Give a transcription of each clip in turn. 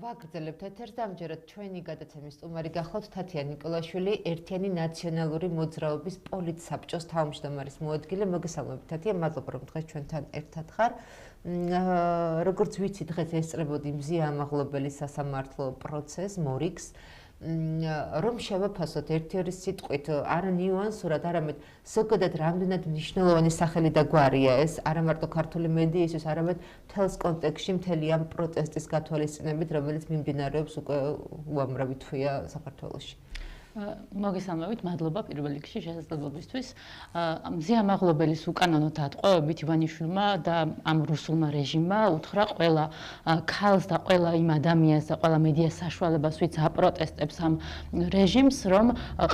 ვაგრძელებთ ეთერს და ამჯერად ჩვენი გადაცემის სტუმარი გახლავთ თათია ნიკოლაშვილი, ერთიანი ნაციონალური მოძრაობის პოლიტსაბჭოს თავმჯდომარის მოადგილე. მოგესალმებით თათია, მადლობა რომ დღეს ჩვენთან ერთად ხარ. როგორც ვიცი, დღეს ესწრებოდი მზია ამაღლობელი სასამართლო პროცესს მორიგს. რომ შევაფასოთ ერთი-ორი სიტყვით, არა ნიუანსურად, არამედ ზოგადად რამდენად მნიშვნელოვანი სახელი და გვარია ეს, არა მარტო ქართული მედიისთვის, არამედ მთელს კონტექსტში, მთელი ამ პროტესტის გათვალისწინებით, რომელიც მიმდინარეობს უკვე უამრავი თვეა საქართველოში. მოგესალმებით, მადლობა პირველ რიგში შესაძლებლობისთვის. მზია ამაღლობელის უკანონო დატყვევებით ივანიშვილმა და ამ რუსულმა რეჟიმმა უთხრა ყველა ქალს და ყველა იმ ადამიანს და ყველა მედია საშუალებას, ვინც აპროტესტებს ამ რეჟიმს, რომ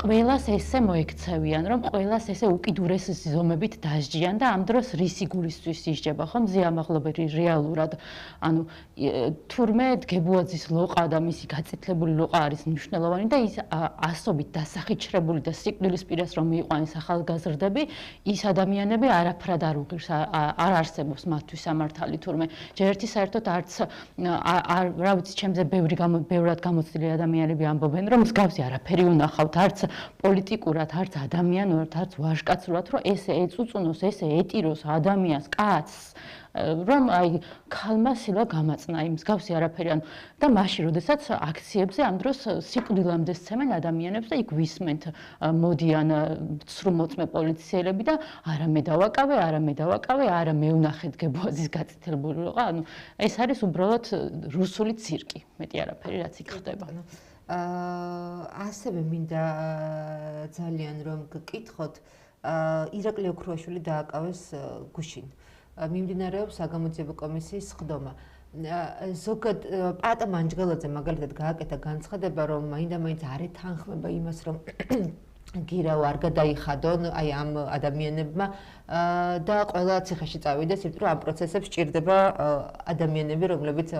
ყველას ესე მოექცევიან, რომ ყველას ესე უკიდურეს ზომებით დასჯიან და ამ დროს რისი გულისთვის ისჯება, ხო? მზია ამაღლობელი რეალურად, ანუ თურმე დგებუაძის ლოყა და მისი გაწითლებული ლოყა არის მნიშვნელოვანი და ის დასახიჩრებული და სიკვდილის პირას რომ მიიყვანეს ახალგაზრდები, ის ადამიანები არაფრად არ უღირს, არ არსებობს მათთვის სამართალი თურმე. ჯერ ერთი საერთოდ არც რა ვიცი, ჩემზე ბევრად გამოცდილი ადამიანები ამბობენ, რომ მსგავსი არაფერი უნახავთ, არც პოლიტიკურად, არც ადამიანურად, არც ვაჟკაცურად, რომ ესე ეწუწუნოს, ესე ეტიროს ადამიანს, კაცს, რომ აი ქალმა სილა გამაწნა იმ მსგავსი არაფერი ანუ და მაშინ როდესაც აქციებზე ამ დროს სიკვდილამდე სცემენ ადამიანებს და იქ ვისმენთ მოდიან ცრუმოწმე პოლიციელები და არა მე დავაკავე, არა მე ვნახე დგებუაძის გაწითლებული ლოყა, ანუ ეს არის უბრალოდ რუსული ცირკი, მეტი არაფერი რაც იქ ხდება. ასევე მინდა ძალიან რომ გკითხოთ, ირაკლი ოქრუაშვილი დააკავეს გუშინ. მიმდინარეობს საგამოძიებო კომისიის სხდომა. ზოგად პატა მანჯგელაძე მაგალითად გააკეთა განცხადება, რომ მაინდა-მაინც არ ეთანხმება იმას, რომ გირავ არ გადაიხადონ აი ამ ადამიანებმა და ყველა ციხეში წავიდეს, იმიტომ რომ ამ პროცესებს სჭირდება ადამიანები, რომლებიც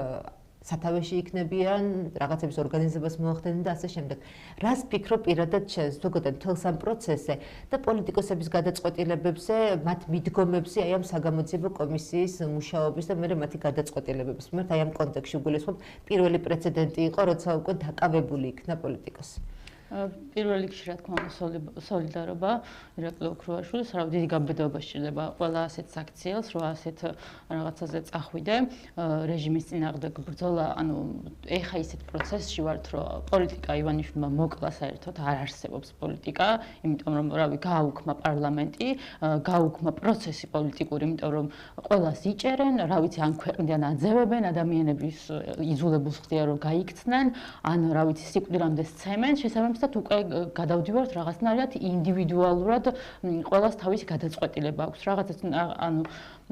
სათავეში იქნებიან, რაღაცების ორგანიზებას მოახდენენ და ასე შემდეგ. რას ფიქრობ პირადად შენს ზოგადად მთელს ამ პროცესზე და პოლიტიკოსების გადაწყვეტილებებზე, მათ მიდგომებზე, აი ამ საგამოძიებო კომისიის მუშაობის და მერე მათი გადაწყვეტილებების მიმართ, აი ამ კონტექსტში გულისხმობ, პირველი პრეცედენტი იყო, როცა უკვე დაკავებული იქნა პოლიტიკოსი. პირველ რიგში რა თქმა უნდა სოლიდარობა ირაკლი ოქრუაშვილის, რა დიდი გაბედობა სჭირდება ყველა ასეთ საქციელს, რომ ასეთ რაღაცაზე წახვიდე, რეჟიმის წინააღმდეგ ბრძოლა, ანუ ეხა ისეთ პროცესში ვართ, რომ პოლიტიკა ივანიშვილმა მოკლა საერთოდ არ არსებობს პოლიტიკა, იმიტომ რომ რავი გააუქმა პარლამენტი, გააუქმა პროცესი პოლიტიკური, იმიტომ რომ ყველას იჭერენ, რა ვიცი, ან ქვეყნიდან აძევებენ, ადამიანების იძულებულს ხდიან რომ გაიქცნენ, ან რა ვიცი, სიკვდილამდე სცემენ, შესაბამისად უკვე გადავდივართ რაღაცნაირად ინდივიდუალურად ყველას თავისი გადაწყვეტილება აქვს. რაღაცას ანუ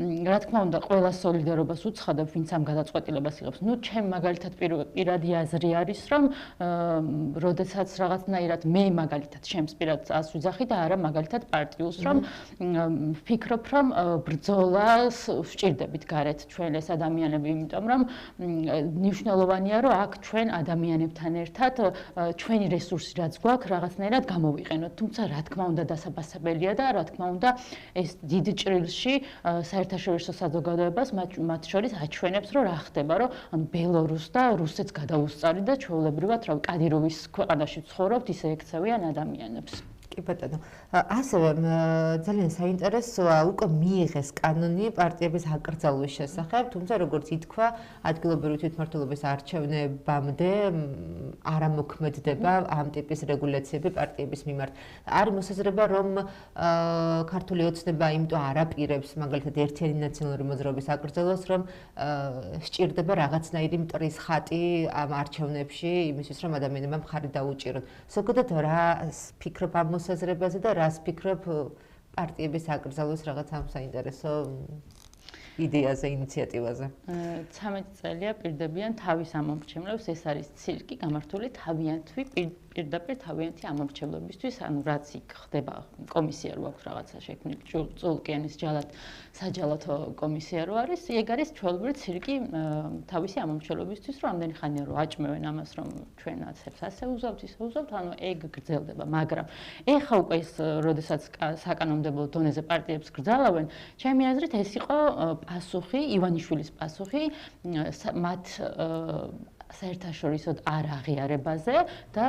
რა თქმა უნდა ყველა სოლიდარობას უცხადებ, ვინც ამ გადაწყვეტილებას იღებს. ნუ ჩემ მაგალითად პირადი აზრი არის, რომ როდესაც რაღაცნაირად მე მაგალითად ჩემს პირადად აზრს ვიძახი და არა მაგალითად პარტიულს, რომ ვფიქრობ, რომ ბრძოლას ვჭირდებით გარეთ ჩვენ ეს ადამიანები, იმიტომ რომ მნიშვნელოვანია, რომ აქ ჩვენ ადამიანებთან ერთად ჩვენი რესურსი რაც გვაქვს, რაღაცნაირად გამოვიყენოთ. თუმცა რა თქმა უნდა დასაბასებელია და რა თქმა უნდა ეს დიდ ჭრილში საერთაშორისო საზოგადოებას მათ შორის აჩვენებს, რომ რა ხდება, რომ ანუ ბელორუს და რუსეთს გადაუსწარი და ჩვეულებრივად რა კადიროვის ქვეყანაში ცხოვრობთ, ისე ექცევიან ადამიანებს. კი ბატონო. ასევე ძალიან საინტერესოა უკვე მიიღეს კანონი პარტიების აკრძალვის შესახებ, თუმცა როგორც ითქვა, ადგილობრივი თვითმმართველობის არჩევნებამდე არ ამოქმედდება ამ ტიპის რეგულაციები პარტიების მიმართ. არის მოსაზრება, რომ ქართული ოცნება იმიტომ არ აპირებს მაგალითად ერთიანი ნაციონალური მოძრაობის აკრძალვას, რომ სჭირდება რაღაცნაირი მტრის ხატი ამ არჩევნებში, იმისთვის რომ ადამიანებმა მხარი დაუჭირონ. ზოგადად რა ფიქრობ ამ მოსაზრებაზე და რას ფიქრობ პარტიების აკრძალვის რაღაც ამ საინტერესო იდეაზე, ინიციატივაზე? 13 წელია პირდებიან თავის ამომრჩევლებს, ეს არის ცირკი გამართული თავიანთი პირდაპირ თავიანთი ამომრჩევლობისთვის, ანუ რაც იქ ხდება კომისია რო აქვს რაღაცა შექმნილი, წულკიანის ჯალად საჯალათო კომისია რო არის, ეგ არის ჩვეულებრივი ცირკი თავისი ამომრჩევლობისთვის, რომ ამდენი ხანია რო აჭმევენ ამას, რომ ჩვენ აცებს ასე უზავთ, ისე უზავთ, ანუ ეგ გრძელდება, მაგრამ ეხა უკვე ეს როდესაც საკანონმდებლო დონეზე პარტიებს გრძალავენ, ჩემი აზრით ეს იყო პასუხი, ივანიშვილის პასუხი მათ საერთაშორისოდ არ აღიარებაზე და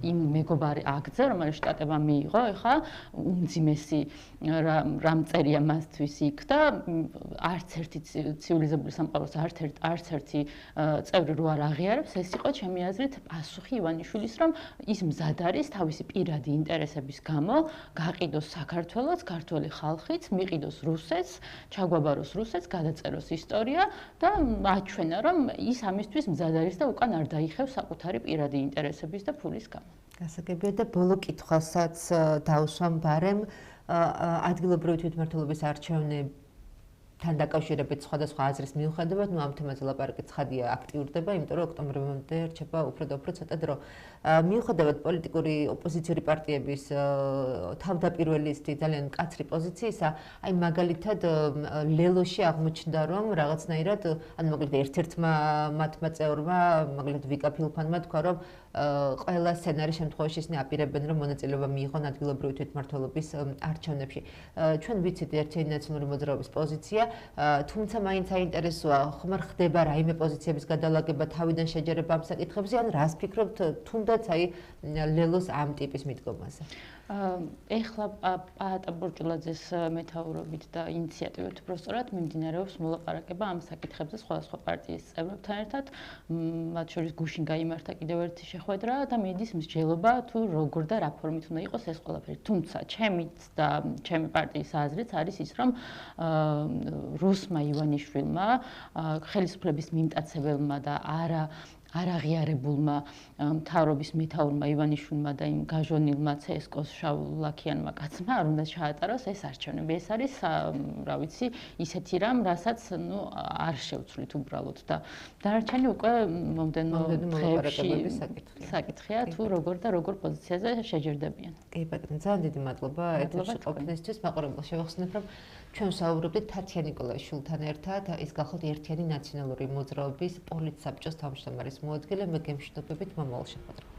იმ მეგობარი აქტზე, რომელიც შტატებმა მიიღო, ეხა უმძიმესი რამ წერია მასთვის იქ და არც ერთი ცივილიზებული სამყაროს არც ერთი წევრი რო არ აღიარებს, ეს იყო ჩემი აზრით პასუხი ივანიშვილის, რომ ის მზად არის თავისი პირადი ინტერესების გამო გაყიდოს საქართველოს, ქართული ხალხიც, მიყიდოს რუსეთს, ჩაგვაბაროს რუსეთს, გადაწეროს ისტორია და აჩვენა, რომ ის ამისთვის მზად არის და უკან არ დაიხევს საკუთარი პირადი ინტერესების და ფულის გამო. გასაგებია და ბოლო კითხვასაც დავსვამ ბარემ ადგილობრივი თვითმმართველობის არჩევნებთან დაკავშირებით სხვადასხვა აზრის მიუხედავად, ამ თემაზე ლაპარაკი ცხადია აქტიურდება, იმიტომ რომ ოქტომბრამდე რჩება უფრო და უფრო ცოტა დრო. მიუხედავად პოლიტიკური ოპოზიციური პარტიების თავდაპირველისტი ძალიან მკაცრი პოზიციისა, აი მაგალითად ლელოში აღმოჩნდა, რომ რაღაცნაირად, ანუ მაგალითად ერთ-ერთმა მათმა წევრმა, მაგალითად ვიკა ფილფანმა თქვა, რომ ყველა სცენარის შემთხვევაში ისინი აპირებენ, რომ მონაწილეობა მიიღონ ადგილობრივი თვითმმართველობის არჩევნებში. ჩვენ ვიცით ერთიანი ნაციონალური მოძრაობის პოზიცია, თუმცა მაინც საინტერესოა, ხომ არ ხდება რაიმე პოზიციების გადალაგება თავიდან შეჯერება ამ საკითხებზე, ან რას ფიქრობთ თუნდაც აი ლელოს ამ ტიპის მიდგომაზე? ეხლა პაატა ბურჭულაძის მეთაურობით და ინიციატივით უბრალოდ მიმდინარეობს მოლაპარაკება ამ საკითხებზე სხვადასხვა პარტიის წევრებთან ერთად. მათ შორის გუშინ გაიმართა კიდევ ერთი შეხვედრა და მიდის მსჯელობა თუ როგორ და რა ფორმით უნდა იყოს ეს ყველაფერი. თუმცა ჩემით და ჩემი პარტიის აზრით არის ის, რომ რუსმა ივანიშვილმა, ხელისუფლების მიმტაცებელმა და არ აღიარებულმა მთავრობის მეთაურმა ივანიშვილმა და იმ გაჟონილმა CSKO-ს შავლაქიანმა კაცმა არ უნდა ჩაატაროს ეს არჩევნები. ეს არის, რა ვიცი, ისეთი რამ, რასაც არ შევცვლით უბრალოდ და დანარჩენი უკვე მომდენო დღეებში საკითხია თუ როგორ და როგორ პოზიციაზე შეჯერდებიან. კი ბატონო, ძალიან დიდი მადლობა ეთერში ყოფნისთვის. მაყურებელს შევახსენებ, რომ ჩვენ ვსაუბრობდით თათია ნიკოლაიშვილთან ერთად, ის გახლავთ ერთიანი ნაციონალური მოძრაობის პოლიტსაბჭოს თავმჯდომარის მოადგილე, მე გემშვიდობებით მომავალ შეხვედრას.